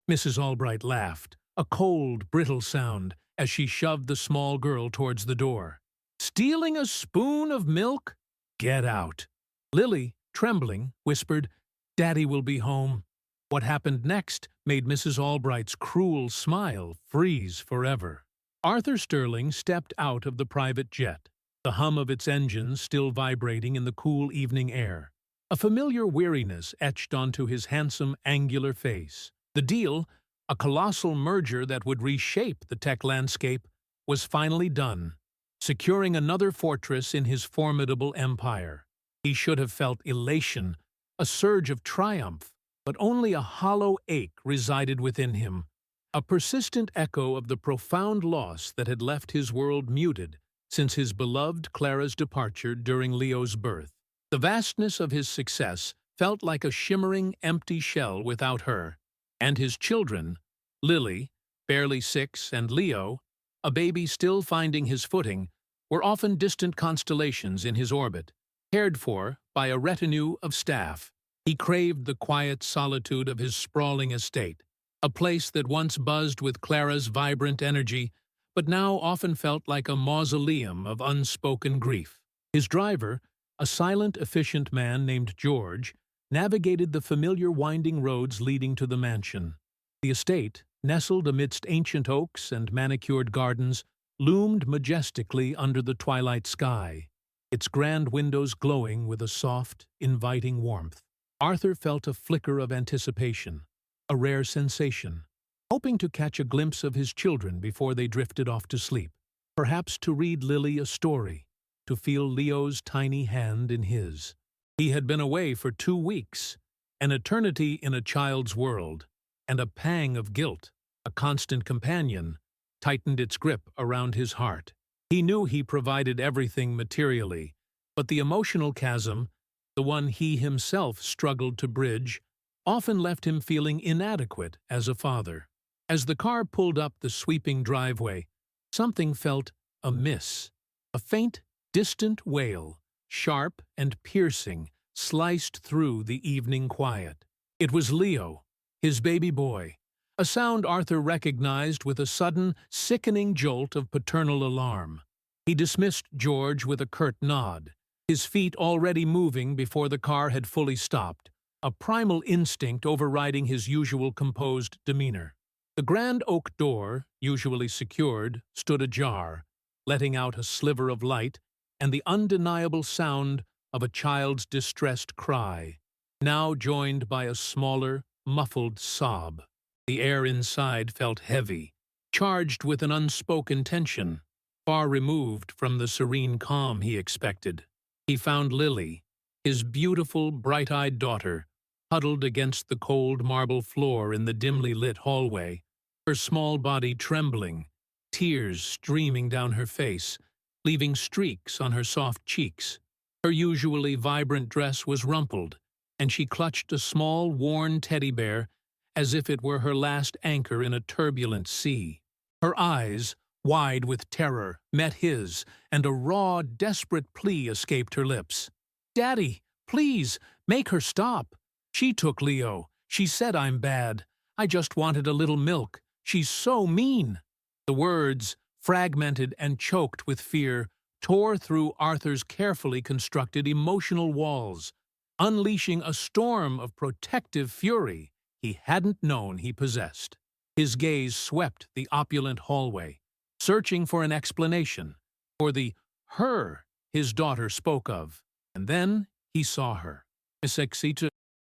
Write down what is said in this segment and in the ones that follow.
Mrs. Albright laughed, a cold, brittle sound, as she shoved the small girl towards the door. "Stealing a spoon of milk? Get out." Lily, trembling, whispered, "Daddy will be home." What happened next made Mrs. Albright's cruel smile freeze forever. Arthur Sterling stepped out of the private jet, the hum of its engines still vibrating in the cool evening air. A familiar weariness etched onto his handsome, angular face. The deal, a colossal merger that would reshape the tech landscape, was finally done, securing another fortress in his formidable empire. He should have felt elation, a surge of triumph, but only a hollow ache resided within him, a persistent echo of the profound loss that had left his world muted since his beloved Clara's departure during Leo's birth. The vastness of his success felt like a shimmering, empty shell without her, and his children, Lily, barely 6, and Leo, a baby still finding his footing, were often distant constellations in his orbit, cared for by a retinue of staff. He craved the quiet solitude of his sprawling estate, a place that once buzzed with Clara's vibrant energy, but now often felt like a mausoleum of unspoken grief. His driver, a silent, efficient man named George, navigated the familiar winding roads leading to the mansion. The estate, nestled amidst ancient oaks and manicured gardens, loomed majestically under the twilight sky, its grand windows glowing with a soft, inviting warmth. Arthur felt a flicker of anticipation, a rare sensation, hoping to catch a glimpse of his children before they drifted off to sleep, perhaps to read Lily a story, to feel Leo's tiny hand in his. He had been away for 2 weeks, an eternity in a child's world, and a pang of guilt, a constant companion, tightened its grip around his heart. He knew he provided everything materially, but the emotional chasm, the one he himself struggled to bridge, often left him feeling inadequate as a father. As the car pulled up the sweeping driveway, something felt amiss. A faint, distant wail, sharp and piercing, sliced through the evening quiet. It was Leo, his baby boy, a sound Arthur recognized with a sudden, sickening jolt of paternal alarm. He dismissed George with a curt nod, his feet already moving before the car had fully stopped, a primal instinct overriding his usual composed demeanor. The grand oak door, usually secured, stood ajar, letting out a sliver of light and the undeniable sound of a child's distressed cry, now joined by a smaller, muffled sob. The air inside felt heavy, charged with an unspoken tension, far removed from the serene calm he expected. He found Lily, his beautiful, bright-eyed daughter, huddled against the cold marble floor in the dimly lit hallway, her small body trembling, tears streaming down her face, leaving streaks on her soft cheeks. Her usually vibrant dress was rumpled, and she clutched a small, worn teddy bear as if it were her last anchor in a turbulent sea. Her eyes, wide with terror, met his, and a raw, desperate plea escaped her lips. "Daddy, please, make her stop. She took Leo. She said I'm bad. I just wanted a little milk. She's so mean." The words, fragmented and choked with fear, tore through Arthur's carefully constructed emotional walls, unleashing a storm of protective fury he hadn't known he possessed. His gaze swept the opulent hallway, searching for an explanation, for the her his daughter spoke of, and then he saw her. Miss Exeter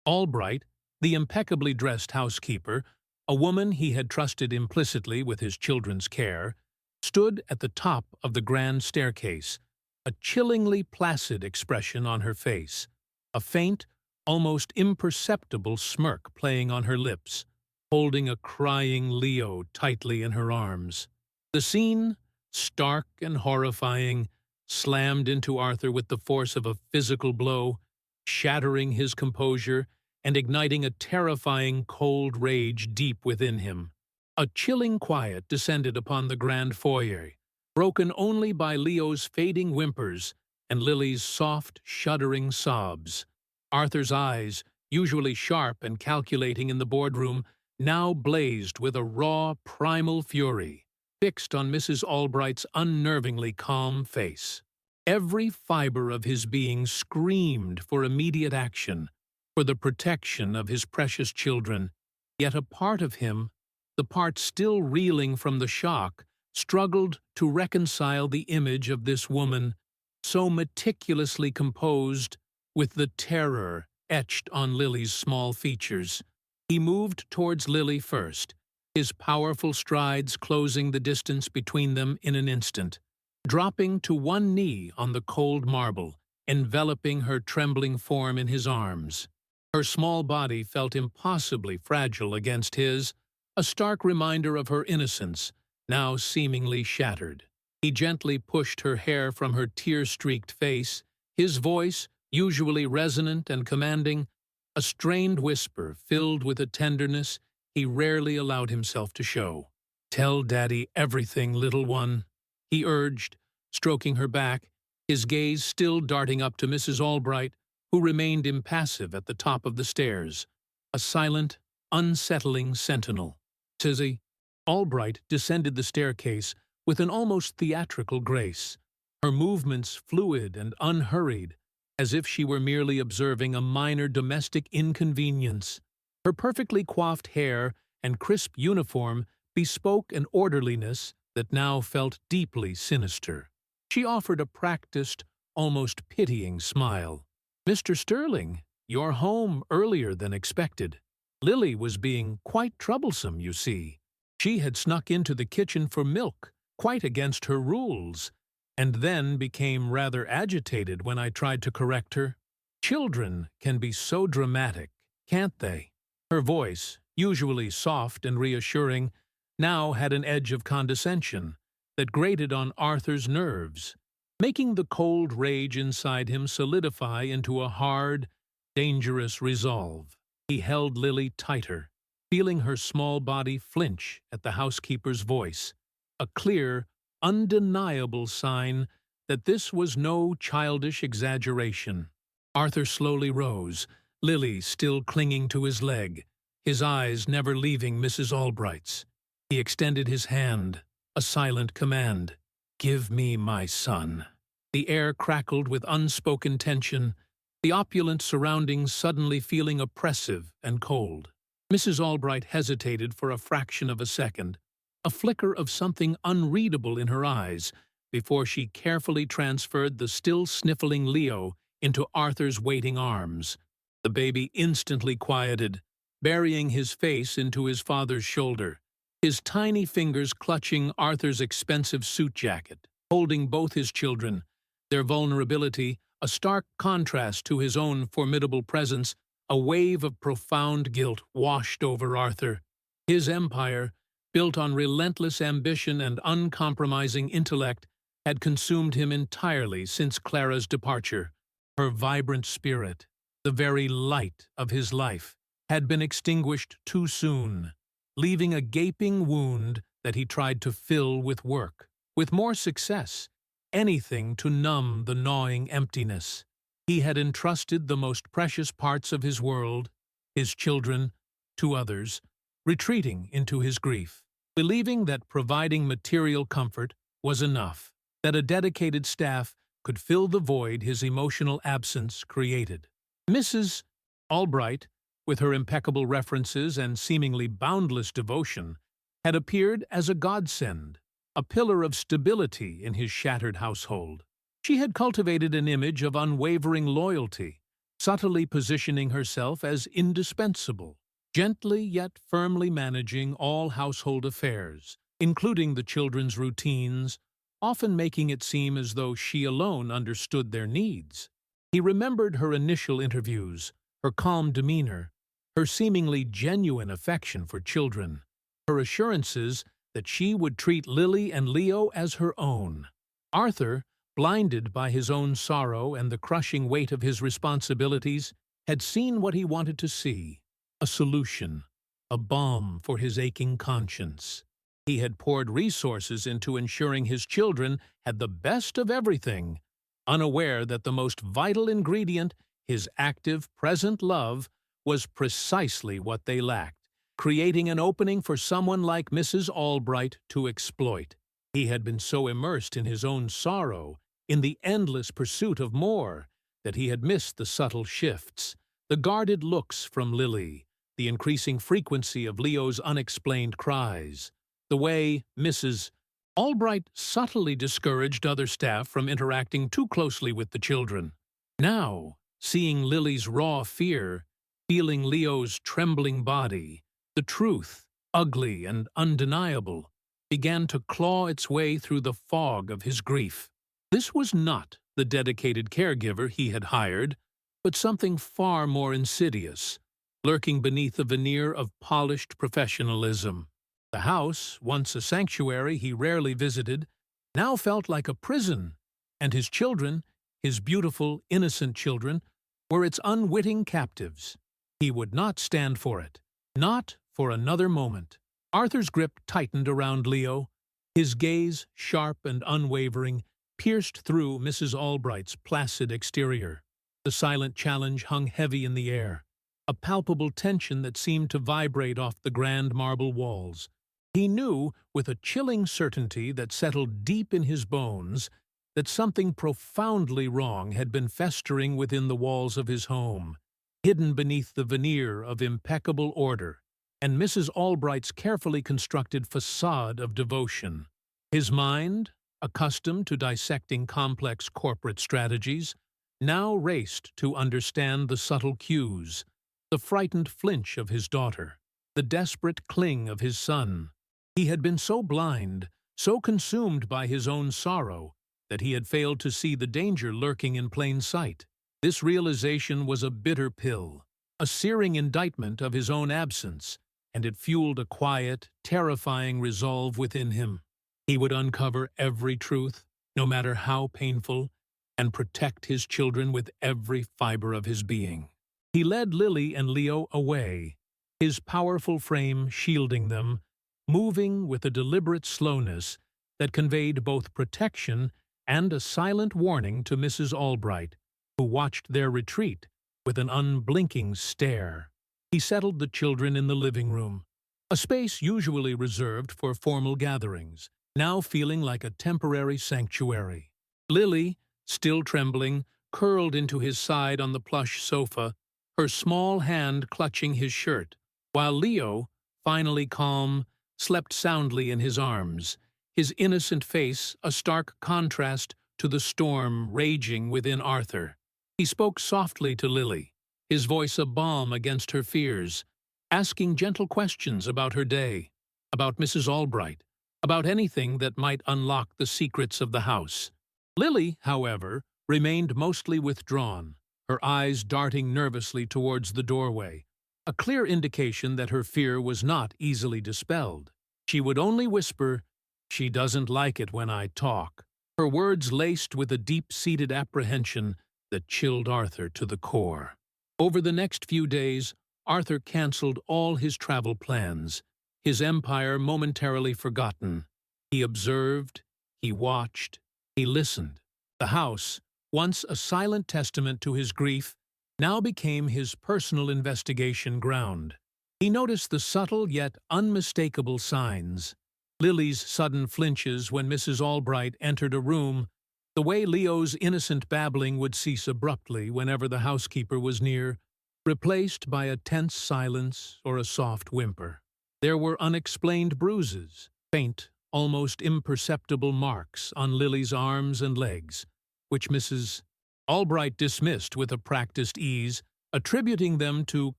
Albright, the impeccably dressed housekeeper, a woman he had trusted implicitly with his children's care, stood at the top of the grand staircase, a chillingly placid expression on her face, a faint, almost imperceptible smirk playing on her lips, holding a crying Leo tightly in her arms. The scene, stark and horrifying, slammed into Arthur with the force of a physical blow, shattering his composure and igniting a terrifying cold rage deep within him. A chilling quiet descended upon the grand foyer, broken only by Leo's fading whimpers and Lily's soft, shuddering sobs. Arthur's eyes, usually sharp and calculating in the boardroom, now blazed with a raw, primal fury, fixed on Mrs. Albright's unnervingly calm face. Every fiber of his being screamed for immediate action, for the protection of his precious children, yet a part of him, the part still reeling from the shock, struggled to reconcile the image of this woman, so meticulously composed, with the terror etched on Lily's small features. He moved towards Lily first, his powerful strides closing the distance between them in an instant, dropping to one knee on the cold marble, enveloping her trembling form in his arms. Her small body felt impossibly fragile against his, a stark reminder of her innocence, now seemingly shattered. He gently pushed her hair from her tear-streaked face, his voice, usually resonant and commanding, a strained whisper filled with a tenderness he rarely allowed himself to show. "Tell Daddy everything, little one," he urged, stroking her back, his gaze still darting up to Mrs. Albright, who remained impassive at the top of the stairs, a silent, unsettling sentinel. Tizzy. Albright descended the staircase with an almost theatrical grace, her movements fluid and unhurried, as if she were merely observing a minor domestic inconvenience. Her perfectly coiffed hair and crisp uniform bespoke an orderliness that now felt deeply sinister. She offered a practiced, almost pitying smile. "Mr. Sterling, you're home earlier than expected. Lily was being quite troublesome, you see. She had snuck into the kitchen for milk, quite against her rules, and then became rather agitated when I tried to correct her. Children can be so dramatic, can't they?" Her voice, usually soft and reassuring, now had an edge of condescension that grated on Arthur's nerves, making the cold rage inside him solidify into a hard, dangerous resolve. He held Lily tighter, feeling her small body flinch at the housekeeper's voice, a clear, undeniable sign that this was no childish exaggeration. Arthur slowly rose, Lily still clinging to his leg, his eyes never leaving Mrs. Albright's. He extended his hand, a silent command. "Give me my son." The air crackled with unspoken tension, the opulent surroundings suddenly feeling oppressive and cold. Mrs. Albright hesitated for a fraction of a second, a flicker of something unreadable in her eyes, before she carefully transferred the still sniffling Leo into Arthur's waiting arms. The baby instantly quieted, burying his face into his father's shoulder, his tiny fingers clutching Arthur's expensive suit jacket, holding both his children, their vulnerability a stark contrast to his own formidable presence. A wave of profound guilt washed over Arthur. His empire, built on relentless ambition and uncompromising intellect, had consumed him entirely since Clara's departure. Her vibrant spirit, the very light of his life, had been extinguished too soon, leaving a gaping wound that he tried to fill with work, with more success, anything to numb the gnawing emptiness. He had entrusted the most precious parts of his world, his children, to others, retreating into his grief, believing that providing material comfort was enough, that a dedicated staff could fill the void his emotional absence created. Mrs. Albright, with her impeccable references and seemingly boundless devotion, had appeared as a godsend, a pillar of stability in his shattered household. She had cultivated an image of unwavering loyalty, subtly positioning herself as indispensable, gently yet firmly managing all household affairs, including the children's routines, often making it seem as though she alone understood their needs. He remembered her initial interviews, her calm demeanor, her seemingly genuine affection for children, her assurances that she would treat Lily and Leo as her own. Arthur, blinded by his own sorrow and the crushing weight of his responsibilities, had seen what he wanted to see, a solution, a balm for his aching conscience. He had poured resources into ensuring his children had the best of everything, unaware that the most vital ingredient, his active, present love, was precisely what they lacked, creating an opening for someone like Mrs. Albright to exploit. He had been so immersed in his own sorrow, in the endless pursuit of more, that he had missed the subtle shifts, the guarded looks from Lily, the increasing frequency of Leo's unexplained cries, the way Mrs. Albright subtly discouraged other staff from interacting too closely with the children. Now, seeing Lily's raw fear, feeling Leo's trembling body, the truth, ugly and undeniable, began to claw its way through the fog of his grief. This was not the dedicated caregiver he had hired, but something far more insidious, lurking beneath a veneer of polished professionalism. The house, once a sanctuary he rarely visited, now felt like a prison, and his children, his beautiful, innocent children, were its unwitting captives. He would not stand for it, not for another moment. Arthur's grip tightened around Leo, his gaze, sharp and unwavering, pierced through Mrs. Albright's placid exterior. The silent challenge hung heavy in the air, a palpable tension that seemed to vibrate off the grand marble walls. He knew, with a chilling certainty that settled deep in his bones, that something profoundly wrong had been festering within the walls of his home, hidden beneath the veneer of impeccable order and Mrs. Albright's carefully constructed facade of devotion. His mind, accustomed to dissecting complex corporate strategies, now raced to understand the subtle cues, the frightened flinch of his daughter, the desperate cling of his son. He had been so blind, so consumed by his own sorrow, that he had failed to see the danger lurking in plain sight. This realization was a bitter pill, a searing indictment of his own absence, and it fueled a quiet, terrifying resolve within him. He would uncover every truth, no matter how painful, and protect his children with every fiber of his being. He led Lily and Leo away, his powerful frame shielding them, moving with a deliberate slowness that conveyed both protection and a silent warning to Mrs. Albright, who watched their retreat with an unblinking stare. He settled the children in the living room, a space usually reserved for formal gatherings, now feeling like a temporary sanctuary. Lily, still trembling, curled into his side on the plush sofa, her small hand clutching his shirt, while Leo, finally calm, slept soundly in his arms, his innocent face a stark contrast to the storm raging within Arthur. He spoke softly to Lily, his voice a balm against her fears, asking gentle questions about her day, about Mrs. Albright, about anything that might unlock the secrets of the house. Lily, however, remained mostly withdrawn, her eyes darting nervously towards the doorway, a clear indication that her fear was not easily dispelled. She would only whisper, "She doesn't like it when I talk," her words laced with a deep-seated apprehension that chilled Arthur to the core. Over the next few days, Arthur cancelled all his travel plans, his empire momentarily forgotten. He observed, he watched, he listened. The house, once a silent testament to his grief, now became his personal investigation ground. He noticed the subtle yet unmistakable signs: Lily's sudden flinches when Mrs. Albright entered a room, the way Leo's innocent babbling would cease abruptly whenever the housekeeper was near, replaced by a tense silence or a soft whimper. There were unexplained bruises, faint, almost imperceptible marks on Lily's arms and legs, which Mrs. Albright dismissed with a practiced ease, attributing them to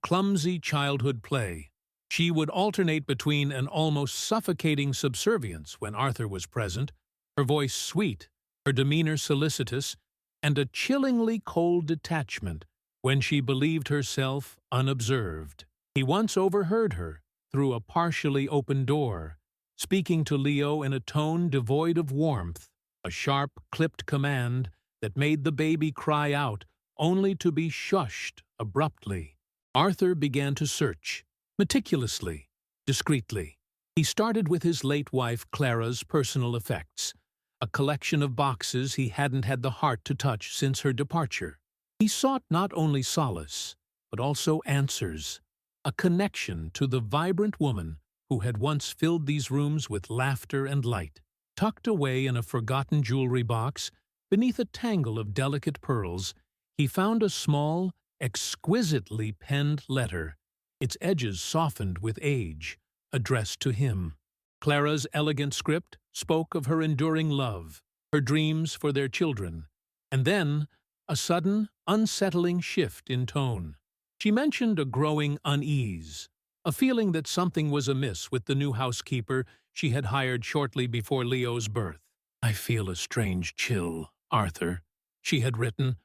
clumsy childhood play. She would alternate between an almost suffocating subservience when Arthur was present, her voice sweet, her demeanor solicitous, and a chillingly cold detachment when she believed herself unobserved. He once overheard her, through a partially open door, speaking to Leo in a tone devoid of warmth, a sharp, clipped command that made the baby cry out, only to be shushed abruptly. Arthur began to search, meticulously, discreetly. He started with his late wife Clara's personal effects, a collection of boxes he hadn't had the heart to touch since her departure. He sought not only solace, but also answers. a connection to the vibrant woman who had once filled these rooms with laughter and light. Tucked away in a forgotten jewelry box, beneath a tangle of delicate pearls, he found a small, exquisitely penned letter, its edges softened with age, addressed to him. Clara's elegant script spoke of her enduring love, her dreams for their children, and then a sudden, unsettling shift in tone. She mentioned a growing unease, a feeling that something was amiss with the new housekeeper she had hired shortly before Leo's birth. "I feel a strange chill, Arthur," she had written,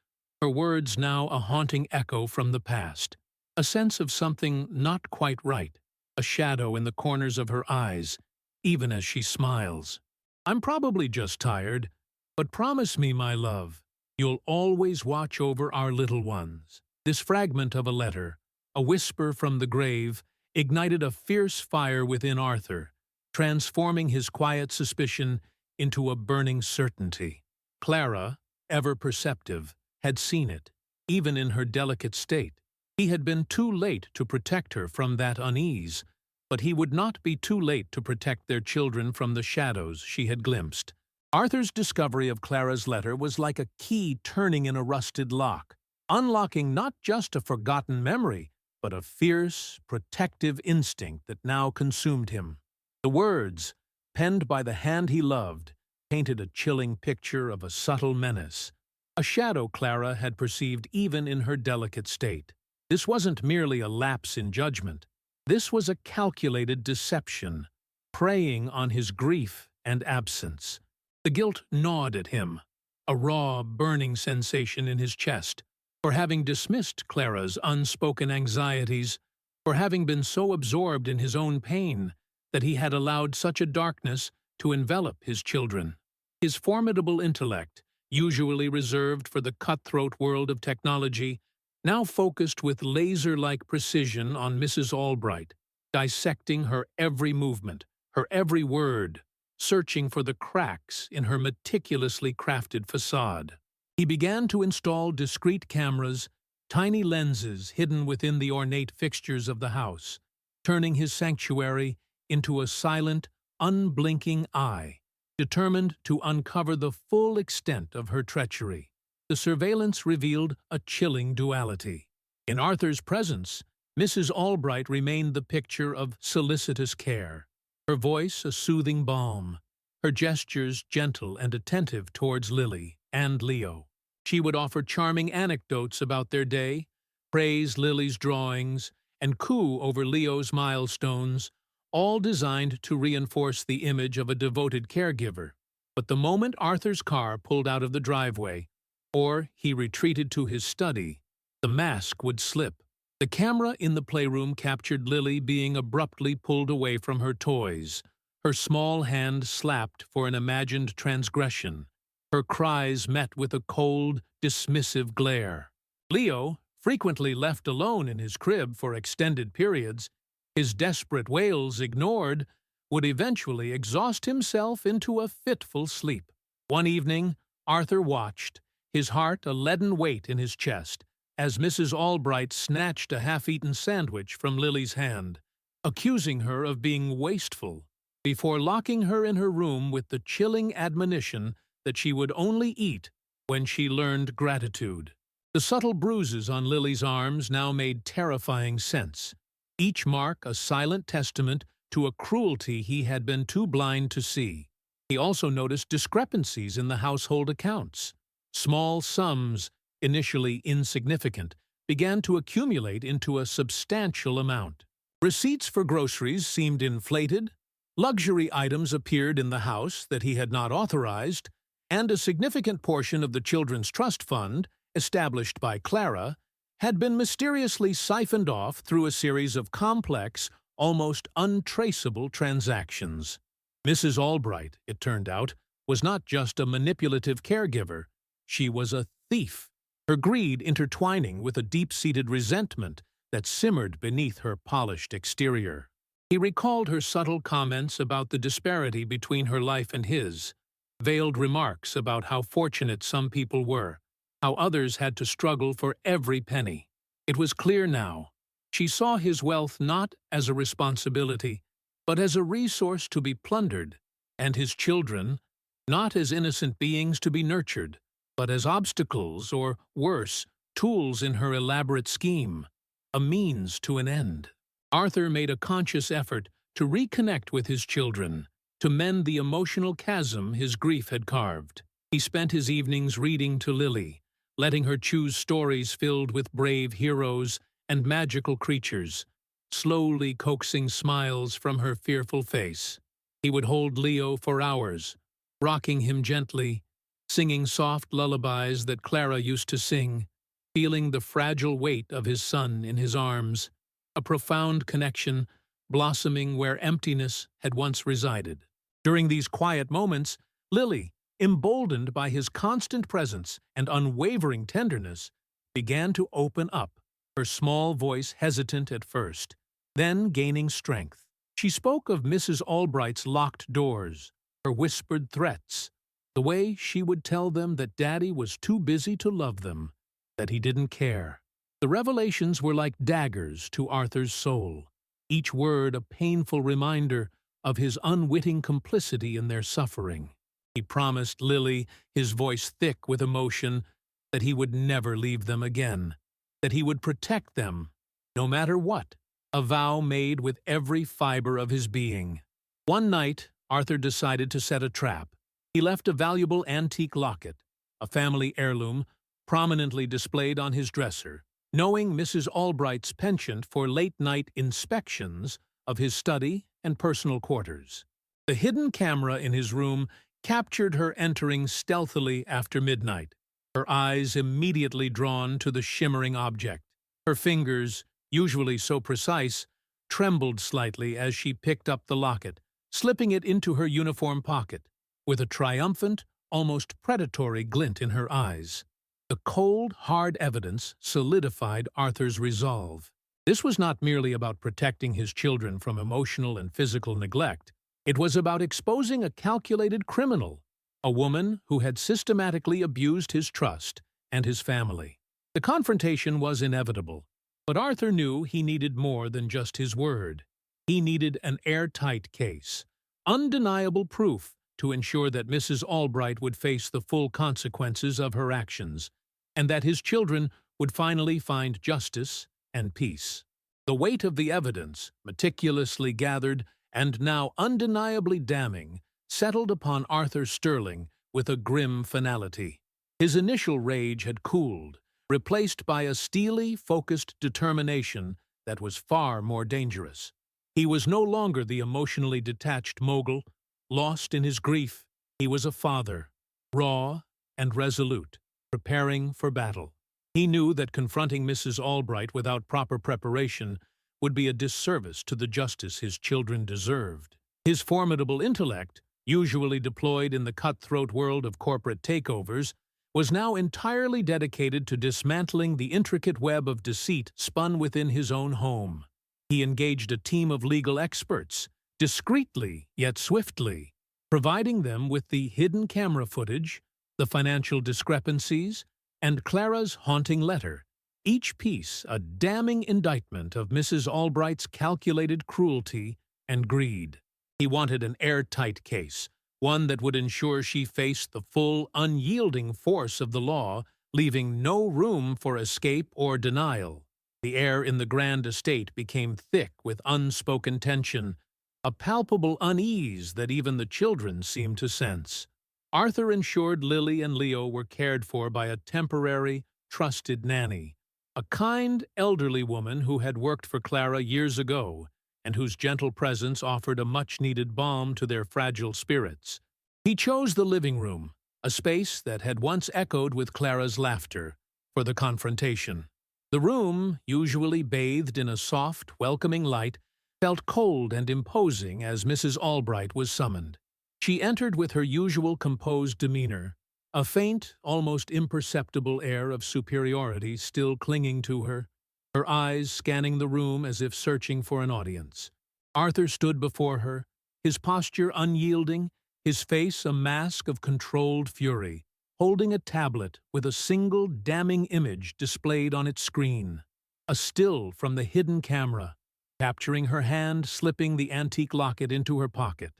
her words now a haunting echo from the past. A sense of something not quite right, a shadow in the corners of her eyes, even as she smiles. "I'm probably just tired, but promise me, my love, you'll always watch over our little ones." This fragment of a letter, a whisper from the grave, ignited a fierce fire within Arthur, transforming his quiet suspicion into a burning certainty. Clara, ever perceptive, had seen it, even in her delicate state. He had been too late to protect her from that unease, but he would not be too late to protect their children from the shadows she had glimpsed. Arthur's discovery of Clara's letter was like a key turning in a rusted lock, unlocking not just a forgotten memory, but a fierce, protective instinct that now consumed him. The words, penned by the hand he loved, painted a chilling picture of a subtle menace, a shadow Clara had perceived even in her delicate state. This wasn't merely a lapse in judgment. This was a calculated deception, preying on his grief and absence. The guilt gnawed at him, a raw, burning sensation in his chest, for having dismissed Clara's unspoken anxieties, for having been so absorbed in his own pain that he had allowed such a darkness to envelop his children. His formidable intellect, usually reserved for the cutthroat world of technology, now focused with laser-like precision on Mrs. Albright, dissecting her every movement, her every word, searching for the cracks in her meticulously crafted facade. He began to install discreet cameras, tiny lenses hidden within the ornate fixtures of the house, turning his sanctuary into a silent, unblinking eye, determined to uncover the full extent of her treachery. The surveillance revealed a chilling duality. In Arthur's presence, Mrs. Albright remained the picture of solicitous care, her voice a soothing balm, her gestures gentle and attentive towards Lily and Leo. She would offer charming anecdotes about their day, praise Lily's drawings, and coo over Leo's milestones, all designed to reinforce the image of a devoted caregiver. But the moment Arthur's car pulled out of the driveway, or he retreated to his study, the mask would slip. The camera in the playroom captured Lily being abruptly pulled away from her toys, her small hand slapped for an imagined transgression, her cries met with a cold, dismissive glare. Leo, frequently left alone in his crib for extended periods, his desperate wails ignored, would eventually exhaust himself into a fitful sleep. One evening, Arthur watched, his heart a leaden weight in his chest, as Mrs. Albright snatched a half-eaten sandwich from Lily's hand, accusing her of being wasteful, before locking her in her room with the chilling admonition that she would only eat when she learned gratitude. The subtle bruises on Lily's arms now made terrifying sense, each mark a silent testament to a cruelty he had been too blind to see. He also noticed discrepancies in the household accounts. Small sums, initially insignificant, began to accumulate into a substantial amount. Receipts for groceries seemed inflated, luxury items appeared in the house that he had not authorized, and a significant portion of the children's trust fund, established by Clara, had been mysteriously siphoned off through a series of complex, almost untraceable transactions. Mrs. Albright, it turned out, was not just a manipulative caregiver, she was a thief, her greed intertwining with a deep-seated resentment that simmered beneath her polished exterior. He recalled her subtle comments about the disparity between her life and his, veiled remarks about how fortunate some people were, how others had to struggle for every penny. It was clear now. She saw his wealth not as a responsibility, but as a resource to be plundered, and his children not as innocent beings to be nurtured, but as obstacles or, worse, tools in her elaborate scheme, a means to an end. Arthur made a conscious effort to reconnect with his children, to mend the emotional chasm his grief had carved. He spent his evenings reading to Lily, letting her choose stories filled with brave heroes and magical creatures, slowly coaxing smiles from her fearful face. He would hold Leo for hours, rocking him gently, singing soft lullabies that Clara used to sing, feeling the fragile weight of his son in his arms, a profound connection blossoming where emptiness had once resided. During these quiet moments, Lily, emboldened by his constant presence and unwavering tenderness, began to open up, her small voice hesitant at first, then gaining strength. She spoke of Mrs. Albright's locked doors, her whispered threats, the way she would tell them that Daddy was too busy to love them, that he didn't care. The revelations were like daggers to Arthur's soul, each word a painful reminder of his unwitting complicity in their suffering. He promised Lily, his voice thick with emotion, that he would never leave them again, that he would protect them, no matter what, a vow made with every fiber of his being. One night, Arthur decided to set a trap. He left a valuable antique locket, a family heirloom, prominently displayed on his dresser, knowing Mrs. Albright's penchant for late-night inspections of his study and personal quarters. The hidden camera in his room captured her entering stealthily after midnight, her eyes immediately drawn to the shimmering object. Her fingers, usually so precise, trembled slightly as she picked up the locket, slipping it into her uniform pocket, with a triumphant, almost predatory glint in her eyes. The cold, hard evidence solidified Arthur's resolve. This was not merely about protecting his children from emotional and physical neglect. It was about exposing a calculated criminal, a woman who had systematically abused his trust and his family. The confrontation was inevitable, but Arthur knew he needed more than just his word. He needed an airtight case, undeniable proof to ensure that Mrs. Albright would face the full consequences of her actions, and that his children would finally find justice and peace. The weight of the evidence, meticulously gathered and now undeniably damning, settled upon Arthur Sterling with a grim finality. His initial rage had cooled, replaced by a steely, focused determination that was far more dangerous. He was no longer the emotionally detached mogul, lost in his grief. He was a father, raw and resolute, preparing for battle. He knew that confronting Mrs. Albright without proper preparation would be a disservice to the justice his children deserved. His formidable intellect, usually deployed in the cutthroat world of corporate takeovers, was now entirely dedicated to dismantling the intricate web of deceit spun within his own home. He engaged a team of legal experts, discreetly yet swiftly, providing them with the hidden camera footage, the financial discrepancies, and Clara's haunting letter, each piece a damning indictment of Mrs. Albright's calculated cruelty and greed. He wanted an airtight case, one that would ensure she faced the full, unyielding force of the law, leaving no room for escape or denial. The air in the grand estate became thick with unspoken tension, a palpable unease that even the children seemed to sense. Arthur ensured Lily and Leo were cared for by a temporary, trusted nanny, a kind, elderly woman who had worked for Clara years ago and whose gentle presence offered a much-needed balm to their fragile spirits. He chose the living room, a space that had once echoed with Clara's laughter, for the confrontation. The room, usually bathed in a soft, welcoming light, felt cold and imposing as Mrs. Albright was summoned. She entered with her usual composed demeanor, a faint, almost imperceptible air of superiority still clinging to her, her eyes scanning the room as if searching for an audience. Arthur stood before her, his posture unyielding, his face a mask of controlled fury, holding a tablet with a single damning image displayed on its screen. a still from the hidden camera, capturing her hand slipping the antique locket into her pocket.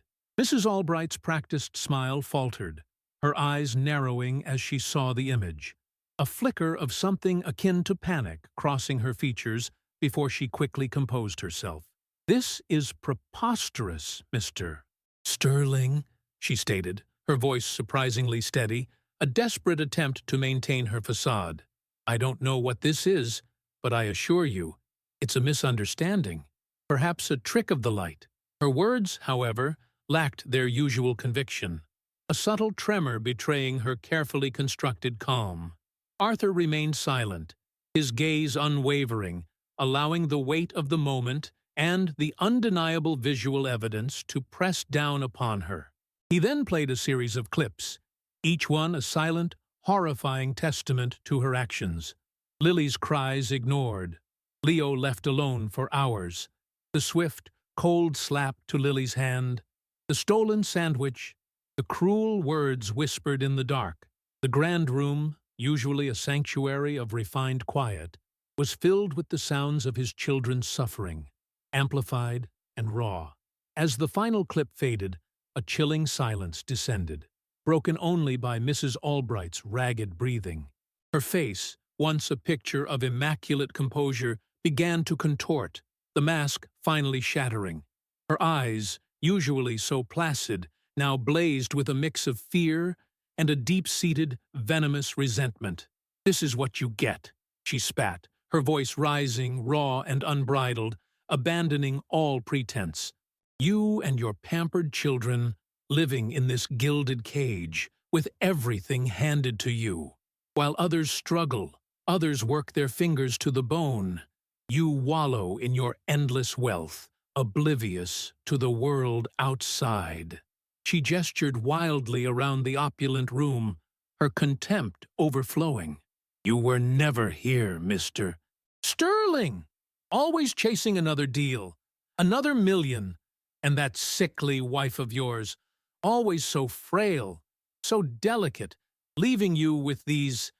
Mrs. Albright's practiced smile faltered, her eyes narrowing as she saw the image. A flicker of something akin to panic crossing her features before she quickly composed herself. "This is preposterous, Mr. Sterling," she stated, her voice surprisingly steady, a desperate attempt to maintain her facade. "I don't know what this is, but I assure you, it's a misunderstanding, perhaps a trick of the light." Her words, however, lacked their usual conviction, a subtle tremor betraying her carefully constructed calm. Arthur remained silent, his gaze unwavering, allowing the weight of the moment and the undeniable visual evidence to press down upon her. He then played a series of clips, each one a silent, horrifying testament to her actions. Lily's cries ignored, Leo left alone for hours, the swift, cold slap to Lily's hand, the stolen sandwich, the cruel words whispered in the dark. The grand room, usually a sanctuary of refined quiet, was filled with the sounds of his children's suffering, amplified and raw. As the final clip faded, a chilling silence descended, broken only by Mrs. Albright's ragged breathing. Her face, once a picture of immaculate composure, began to contort, the mask finally shattering. Her eyes, usually so placid, now blazed with a mix of fear and a deep-seated, venomous resentment. "This is what you get," she spat, her voice rising, raw and unbridled, abandoning all pretense. "You and your pampered children, living in this gilded cage, with everything handed to you. While others struggle, others work their fingers to the bone. You wallow in your endless wealth, oblivious to the world outside." She gestured wildly around the opulent room, her contempt overflowing. "You were never here, Mr. Sterling! Always chasing another deal, another million, and that sickly wife of yours, always so frail, so delicate, leaving you with these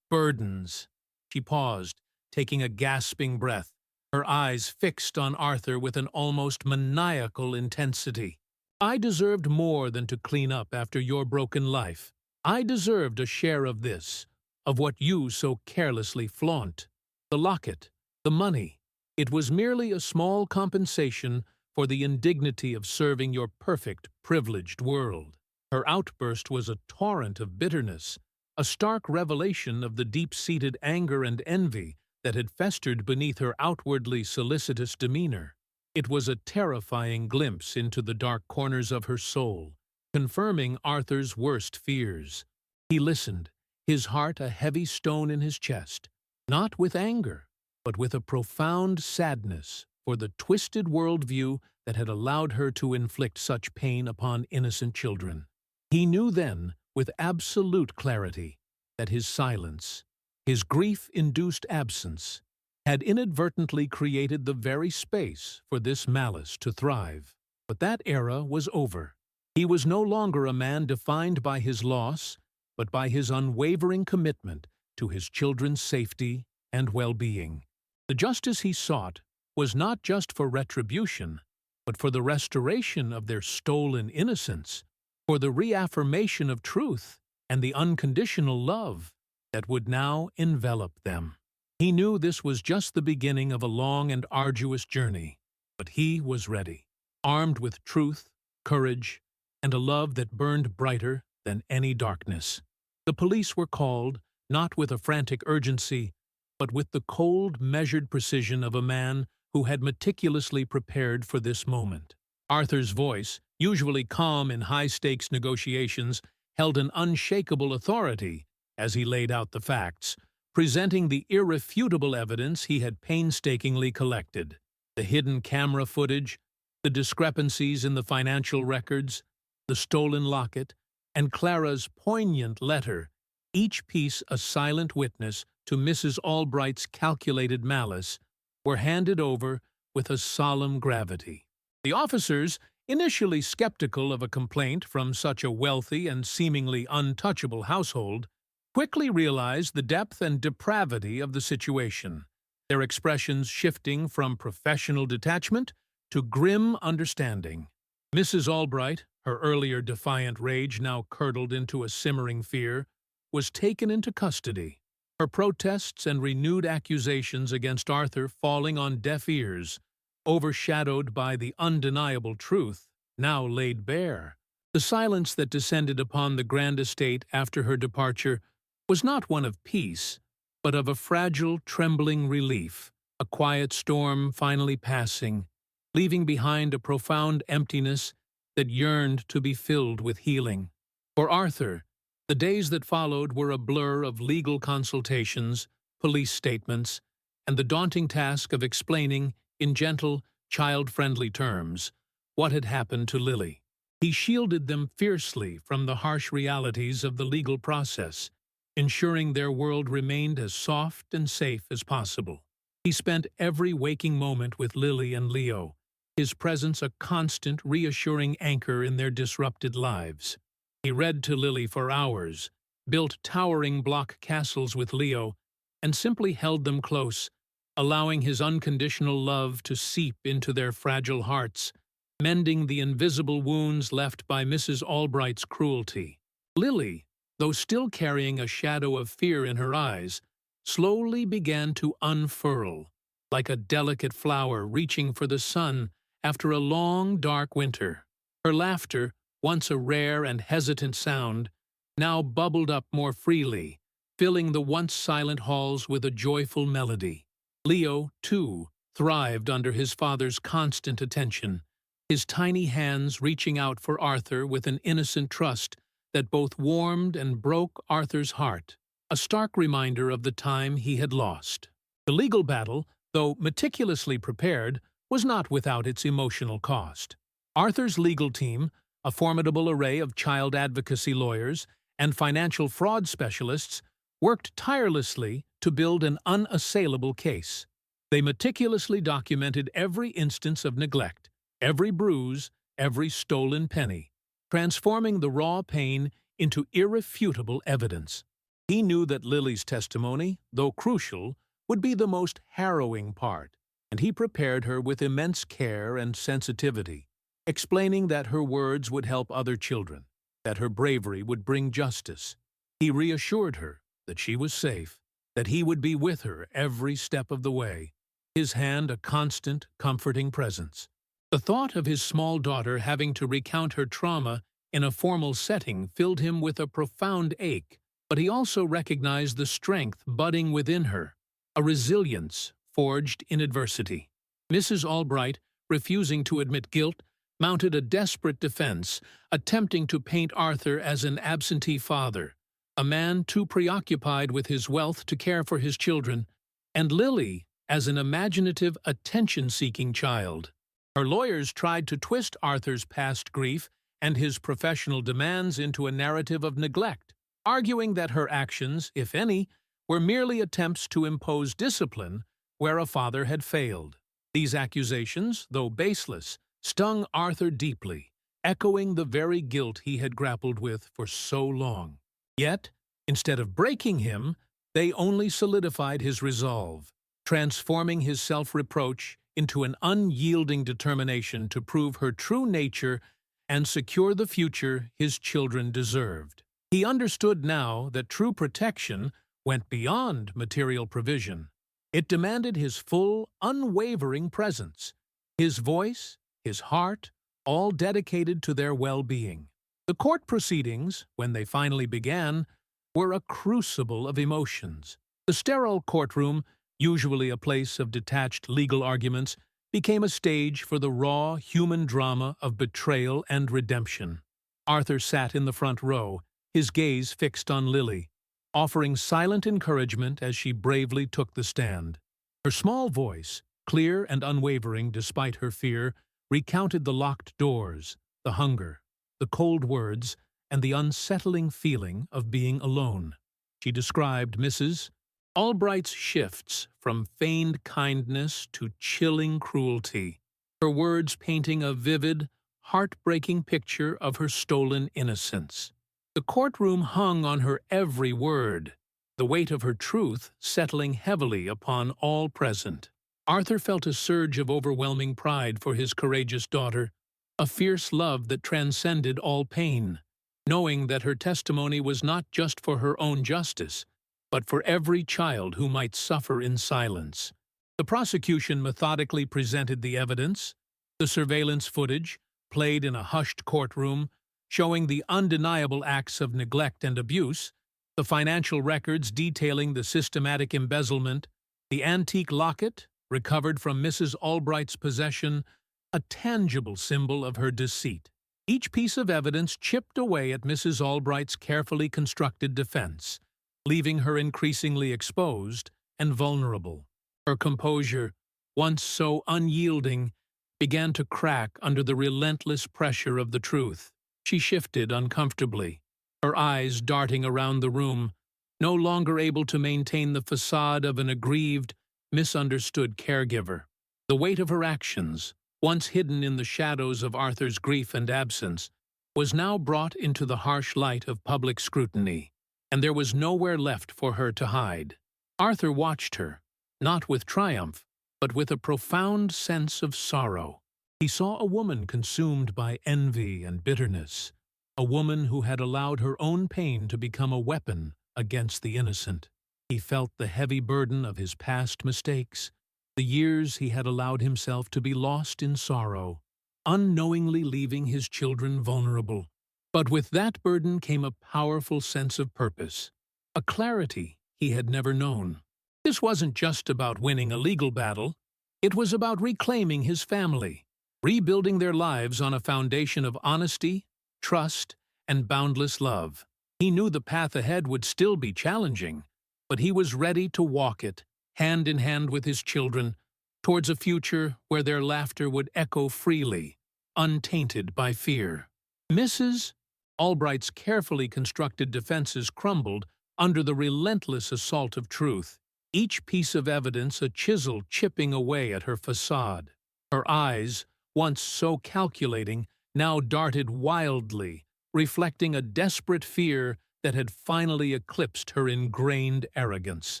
burdens." She paused, taking a gasping breath, her eyes fixed on Arthur with an almost maniacal intensity. "I deserved more than to clean up after your broken life. I deserved a share of this, of what you so carelessly flaunt. The locket, the money, it was merely a small compensation for the indignity of serving your perfect, privileged world." Her outburst was a torrent of bitterness, a stark revelation of the deep-seated anger and envy that had festered beneath her outwardly solicitous demeanor. It was a terrifying glimpse into the dark corners of her soul, confirming Arthur's worst fears. He listened, his heart a heavy stone in his chest, not with anger, but with a profound sadness for the twisted worldview that had allowed her to inflict such pain upon innocent children. He knew then, with absolute clarity, that his silence, his grief-induced absence, had inadvertently created the very space for this malice to thrive. But that era was over. He was no longer a man defined by his loss, but by his unwavering commitment to his children's safety and well-being. The justice he sought was not just for retribution, but for the restoration of their stolen innocence, for the reaffirmation of truth and the unconditional love that would now envelop them. He knew this was just the beginning of a long and arduous journey, but he was ready, armed with truth, courage, and a love that burned brighter than any darkness. The police were called, not with a frantic urgency, but with the cold, measured precision of a man who had meticulously prepared for this moment. Arthur's voice, usually calm in high-stakes negotiations, held an unshakable authority as he laid out the facts, presenting the irrefutable evidence he had painstakingly collected. The hidden camera footage, the discrepancies in the financial records, the stolen locket, and Clara's poignant letter, each piece a silent witness to Mrs. Albright's calculated malice, were handed over with a solemn gravity. The officers, initially skeptical of a complaint from such a wealthy and seemingly untouchable household, quickly realized the depth and depravity of the situation. their expressions shifting from professional detachment to grim understanding. Mrs. Albright, her earlier defiant rage now curdled into a simmering fear, was taken into custody, her protests and renewed accusations against Arthur falling on deaf ears, overshadowed by the undeniable truth now laid bare. The silence that descended upon the grand estate after her departure was not one of peace, but of a fragile, trembling relief, a quiet storm finally passing, leaving behind a profound emptiness that yearned to be filled with healing. For Arthur, the days that followed were a blur of legal consultations, police statements, and the daunting task of explaining, in gentle, child-friendly terms, what had happened to Lily. He shielded them fiercely from the harsh realities of the legal process, ensuring their world remained as soft and safe as possible. He spent every waking moment with Lily and Leo, his presence a constant, reassuring anchor in their disrupted lives. He read to Lily for hours, built towering block castles with Leo, and simply held them close, allowing his unconditional love to seep into their fragile hearts, mending the invisible wounds left by Mrs. Albright's cruelty. Lily, though still carrying a shadow of fear in her eyes, slowly began to unfurl, like a delicate flower reaching for the sun after a long, dark winter. Her laughter, once a rare and hesitant sound, now bubbled up more freely, filling the once silent halls with a joyful melody. Leo, too, thrived under his father's constant attention, his tiny hands reaching out for Arthur with an innocent trust that both warmed and broke Arthur's heart, a stark reminder of the time he had lost. The legal battle, though meticulously prepared, was not without its emotional cost. Arthur's legal team, a formidable array of child advocacy lawyers and financial fraud specialists, worked tirelessly to build an unassailable case. They meticulously documented every instance of neglect, every bruise, every stolen penny, transforming the raw pain into irrefutable evidence. He knew that Lily's testimony, though crucial, would be the most harrowing part, and he prepared her with immense care and sensitivity, explaining that her words would help other children, that her bravery would bring justice. He reassured her that she was safe, that he would be with her every step of the way, his hand a constant, comforting presence. The thought of his small daughter having to recount her trauma in a formal setting filled him with a profound ache, but he also recognized the strength budding within her, a resilience forged in adversity. Mrs. Albright, refusing to admit guilt, mounted a desperate defense, attempting to paint Arthur as an absentee father, a man too preoccupied with his wealth to care for his children, and Lily as an imaginative, attention-seeking child. Her lawyers tried to twist Arthur's past grief and his professional demands into a narrative of neglect, arguing that her actions, if any, were merely attempts to impose discipline where a father had failed. These accusations, though baseless, stung Arthur deeply, echoing the very guilt he had grappled with for so long. Yet, instead of breaking him, they only solidified his resolve, transforming his self-reproach into an unyielding determination to prove her true nature and secure the future his children deserved. He understood now that true protection went beyond material provision. It demanded his full, unwavering presence, his voice, his heart, all dedicated to their well-being. The court proceedings, when they finally began, were a crucible of emotions. The sterile courtroom, usually a place of detached legal arguments, became a stage for the raw, human drama of betrayal and redemption. Arthur sat in the front row, his gaze fixed on Lily, offering silent encouragement as she bravely took the stand. Her small voice, clear and unwavering despite her fear, recounted the locked doors, the hunger, the cold words, and the unsettling feeling of being alone. She described Mrs. Albright's shifts from feigned kindness to chilling cruelty, her words painting a vivid, heartbreaking picture of her stolen innocence. The courtroom hung on her every word, the weight of her truth settling heavily upon all present. Arthur felt a surge of overwhelming pride for his courageous daughter, a fierce love that transcended all pain, knowing that her testimony was not just for her own justice, but for every child who might suffer in silence. The prosecution methodically presented the evidence, the surveillance footage, played in a hushed courtroom, showing the undeniable acts of neglect and abuse, the financial records detailing the systematic embezzlement, the antique locket, recovered from Mrs. Albright's possession, a tangible symbol of her deceit. Each piece of evidence chipped away at Mrs. Albright's carefully constructed defense, leaving her increasingly exposed and vulnerable. Her composure, once so unyielding, began to crack under the relentless pressure of the truth. She shifted uncomfortably, her eyes darting around the room, no longer able to maintain the facade of an aggrieved, misunderstood caregiver. The weight of her actions, once hidden in the shadows of Arthur's grief and absence, was now brought into the harsh light of public scrutiny, and there was nowhere left for her to hide. Arthur watched her, not with triumph, but with a profound sense of sorrow. He saw a woman consumed by envy and bitterness, a woman who had allowed her own pain to become a weapon against the innocent. He felt the heavy burden of his past mistakes, the years he had allowed himself to be lost in sorrow, unknowingly leaving his children vulnerable. But with that burden came a powerful sense of purpose, a clarity he had never known. This wasn't just about winning a legal battle. It was about reclaiming his family, rebuilding their lives on a foundation of honesty, trust, and boundless love. He knew the path ahead would still be challenging, but he was ready to walk it, hand in hand with his children, towards a future where their laughter would echo freely, untainted by fear. Mrs. Albright's carefully constructed defenses crumbled under the relentless assault of truth, each piece of evidence a chisel chipping away at her facade. Her eyes, once so calculating, now darted wildly, reflecting a desperate fear that had finally eclipsed her ingrained arrogance.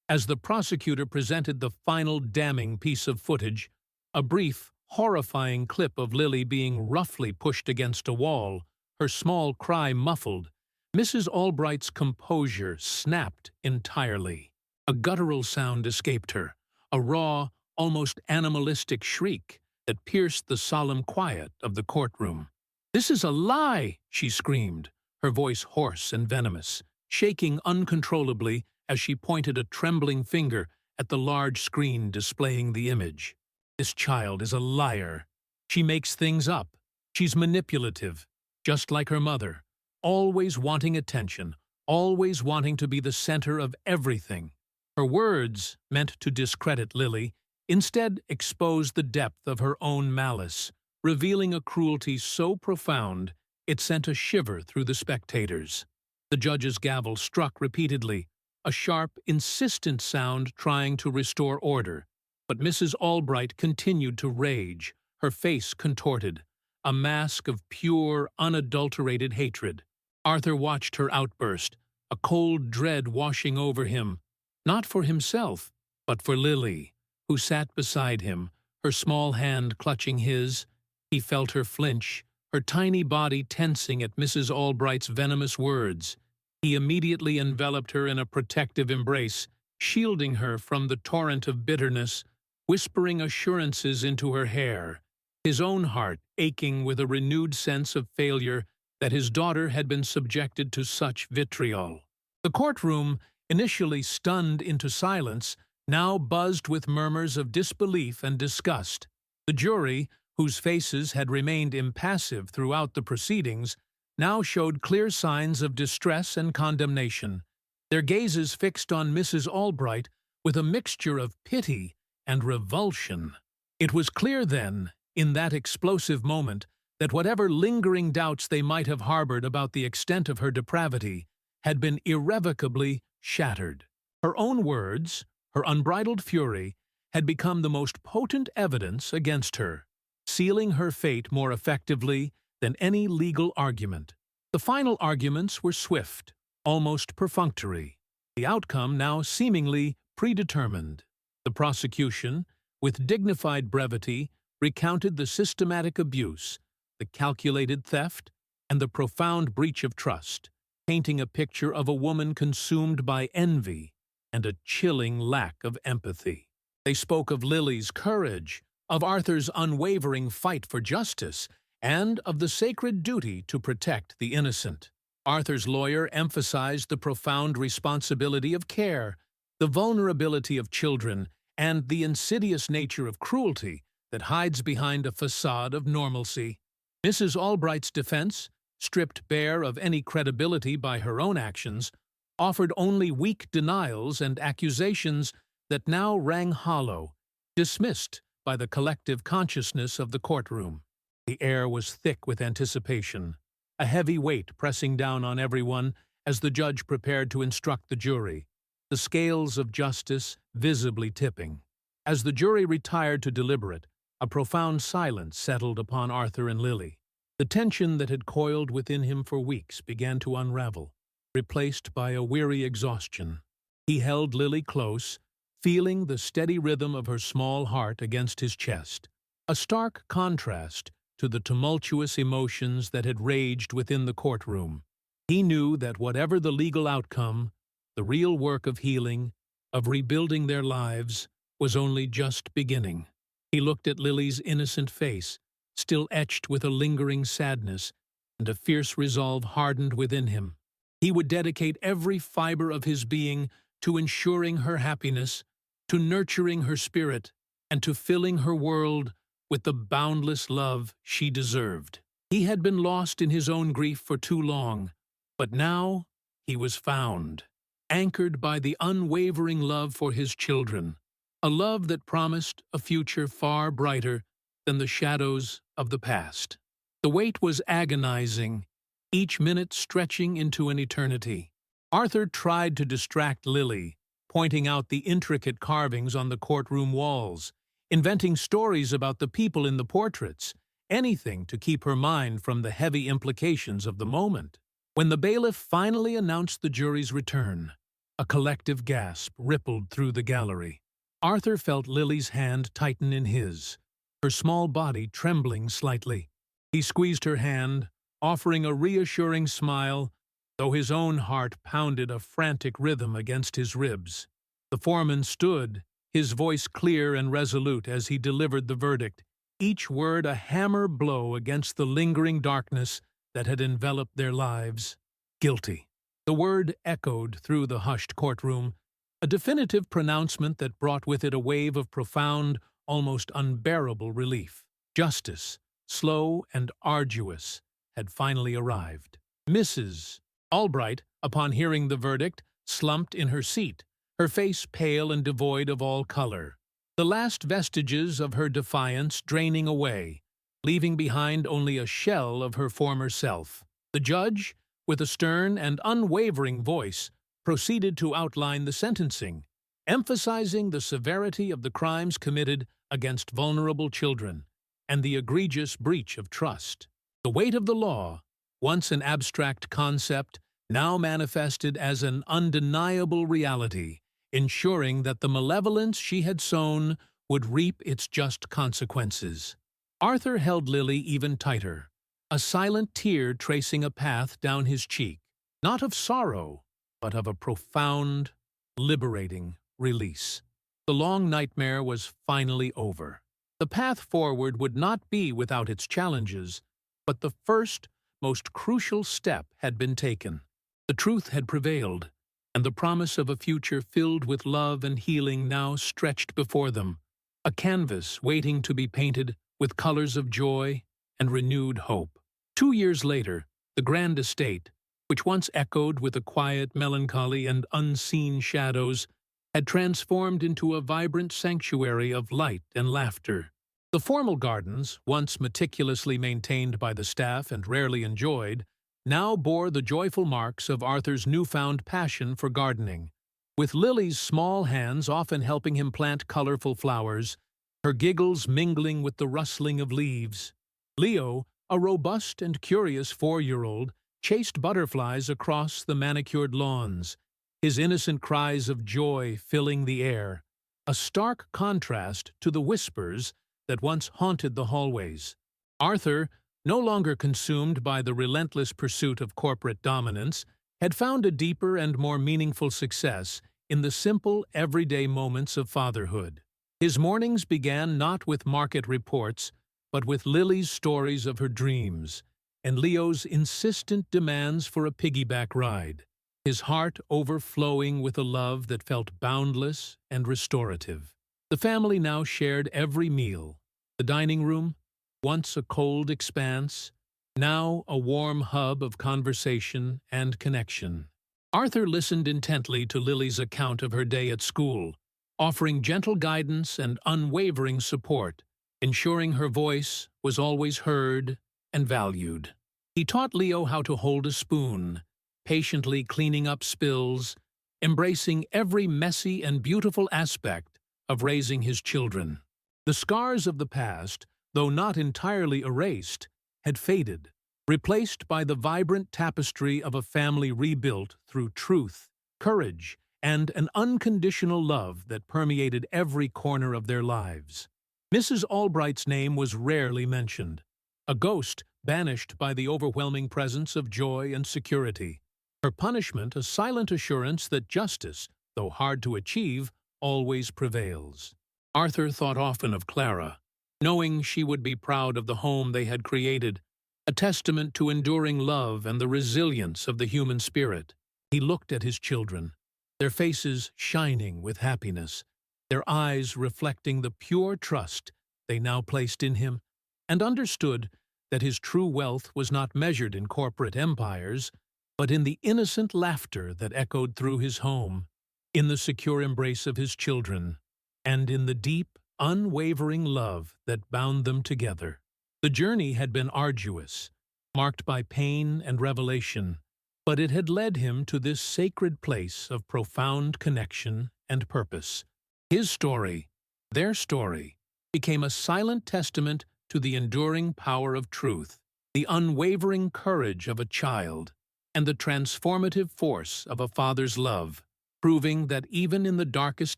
As the prosecutor presented the final damning piece of footage, a brief, horrifying clip of Lily being roughly pushed against a wall, her small cry muffled, Mrs. Albright's composure snapped entirely. A guttural sound escaped her, a raw, almost animalistic shriek that pierced the solemn quiet of the courtroom. "This is a lie!" she screamed, her voice hoarse and venomous, shaking uncontrollably as she pointed a trembling finger at the large screen displaying the image. "This child is a liar. She makes things up. She's manipulative, just like her mother, always wanting attention, always wanting to be the center of everything." Her words, meant to discredit Lily, instead exposed the depth of her own malice, revealing a cruelty so profound it sent a shiver through the spectators. The judge's gavel struck repeatedly, a sharp, insistent sound trying to restore order, but Mrs. Albright continued to rage, her face contorted, a mask of pure, unadulterated hatred. Arthur watched her outburst, a cold dread washing over him, not for himself, but for Lily, who sat beside him, her small hand clutching his. He felt her flinch, her tiny body tensing at Mrs. Albright's venomous words. He immediately enveloped her in a protective embrace, shielding her from the torrent of bitterness, whispering assurances into her hair, his own heart aching with a renewed sense of failure that his daughter had been subjected to such vitriol. The courtroom, initially stunned into silence, now buzzed with murmurs of disbelief and disgust. The jury, whose faces had remained impassive throughout the proceedings, now showed clear signs of distress and condemnation, their gazes fixed on Mrs. Albright with a mixture of pity and revulsion. It was clear then, in that explosive moment, that whatever lingering doubts they might have harbored about the extent of her depravity had been irrevocably shattered. Her own words, her unbridled fury, had become the most potent evidence against her, sealing her fate more effectively than any legal argument. The final arguments were swift, almost perfunctory. the outcome now seemingly predetermined. The prosecution, with dignified brevity, recounted the systematic abuse, the calculated theft, and the profound breach of trust, painting a picture of a woman consumed by envy and a chilling lack of empathy. They spoke of Lily's courage, of Arthur's unwavering fight for justice, and of the sacred duty to protect the innocent. Arthur's lawyer emphasized the profound responsibility of care, the vulnerability of children, and the insidious nature of cruelty that hides behind a facade of normalcy. Mrs. Albright's defense, stripped bare of any credibility by her own actions, offered only weak denials and accusations that now rang hollow, dismissed by the collective consciousness of the courtroom. The air was thick with anticipation, a heavy weight pressing down on everyone as the judge prepared to instruct the jury, the scales of justice visibly tipping. As the jury retired to deliberate, a profound silence settled upon Arthur and Lily. The tension that had coiled within him for weeks began to unravel, replaced by a weary exhaustion. He held Lily close, feeling the steady rhythm of her small heart against his chest, a stark contrast to the tumultuous emotions that had raged within the courtroom. He knew that whatever the legal outcome, the real work of healing, of rebuilding their lives, was only just beginning. He looked at Lily's innocent face, still etched with a lingering sadness, and a fierce resolve hardened within him. He would dedicate every fiber of his being to ensuring her happiness, to nurturing her spirit, and to filling her world with the boundless love she deserved. He had been lost in his own grief for too long, but now he was found, anchored by the unwavering love for his children, a love that promised a future far brighter than the shadows of the past. The wait was agonizing, each minute stretching into an eternity. Arthur tried to distract Lily, pointing out the intricate carvings on the courtroom walls, inventing stories about the people in the portraits, anything to keep her mind from the heavy implications of the moment. When the bailiff finally announced the jury's return, a collective gasp rippled through the gallery. Arthur felt Lily's hand tighten in his, her small body trembling slightly. He squeezed her hand, offering a reassuring smile, though his own heart pounded a frantic rhythm against his ribs. The foreman stood, his voice clear and resolute as he delivered the verdict, each word a hammer blow against the lingering darkness that had enveloped their lives. Guilty. The word echoed through the hushed courtroom, a definitive pronouncement that brought with it a wave of profound, almost unbearable relief. Justice, slow and arduous, had finally arrived. Mrs. Albright, upon hearing the verdict, slumped in her seat, her face pale and devoid of all color, the last vestiges of her defiance draining away, leaving behind only a shell of her former self. The judge, with a stern and unwavering voice, proceeded to outline the sentencing, emphasizing the severity of the crimes committed against vulnerable children and the egregious breach of trust. The weight of the law, once an abstract concept, now manifested as an undeniable reality, ensuring that the malevolence she had sown would reap its just consequences. Arthur held Lily even tighter, a silent tear tracing a path down his cheek, not of sorrow, but of a profound, liberating release. The long nightmare was finally over. The path forward would not be without its challenges, but the first, most crucial step had been taken. The truth had prevailed, and the promise of a future filled with love and healing now stretched before them, a canvas waiting to be painted with colors of joy and renewed hope. 2 years later, the grand estate, which once echoed with a quiet melancholy and unseen shadows, had transformed into a vibrant sanctuary of light and laughter. The formal gardens, once meticulously maintained by the staff and rarely enjoyed, now bore the joyful marks of Arthur's newfound passion for gardening. With Lily's small hands often helping him plant colorful flowers, her giggles mingling with the rustling of leaves, Leo, a robust and curious 4-year-old, chased butterflies across the manicured lawns, his innocent cries of joy filling the air, a stark contrast to the whispers that once haunted the hallways. Arthur, no longer consumed by the relentless pursuit of corporate dominance, had found a deeper and more meaningful success in the simple, everyday moments of fatherhood. His mornings began not with market reports, but with Lily's stories of her dreams, and Leo's insistent demands for a piggyback ride, his heart overflowing with a love that felt boundless and restorative. The family now shared every meal. The dining room, once a cold expanse, now a warm hub of conversation and connection. Arthur listened intently to Lily's account of her day at school, offering gentle guidance and unwavering support, ensuring her voice was always heard and valued. He taught Leo how to hold a spoon, patiently cleaning up spills, embracing every messy and beautiful aspect of raising his children. The scars of the past, though not entirely erased, had faded, replaced by the vibrant tapestry of a family rebuilt through truth, courage, and an unconditional love that permeated every corner of their lives. Mrs. Albright's name was rarely mentioned, a ghost banished by the overwhelming presence of joy and security. Her punishment a silent assurance that justice, though hard to achieve, always prevails. Arthur thought often of Clara, knowing she would be proud of the home they had created, a testament to enduring love and the resilience of the human spirit. He looked at his children, their faces shining with happiness, their eyes reflecting the pure trust they now placed in him, and understood that his true wealth was not measured in corporate empires, but in the innocent laughter that echoed through his home, in the secure embrace of his children, and in the deep, unwavering love that bound them together. The journey had been arduous, marked by pain and revelation, but it had led him to this sacred place of profound connection and purpose. His story, their story, became a silent testament to the enduring power of truth, the unwavering courage of a child, and the transformative force of a father's love, proving that even in the darkest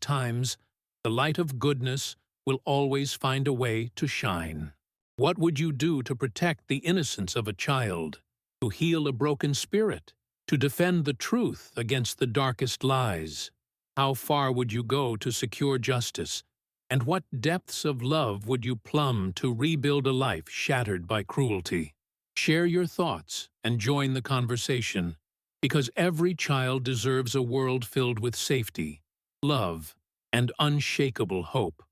times, the light of goodness will always find a way to shine. What would you do to protect the innocence of a child, to heal a broken spirit, to defend the truth against the darkest lies? How far would you go to secure justice, and what depths of love would you plumb to rebuild a life shattered by cruelty? Share your thoughts and join the conversation, because every child deserves a world filled with safety, love, and unshakable hope.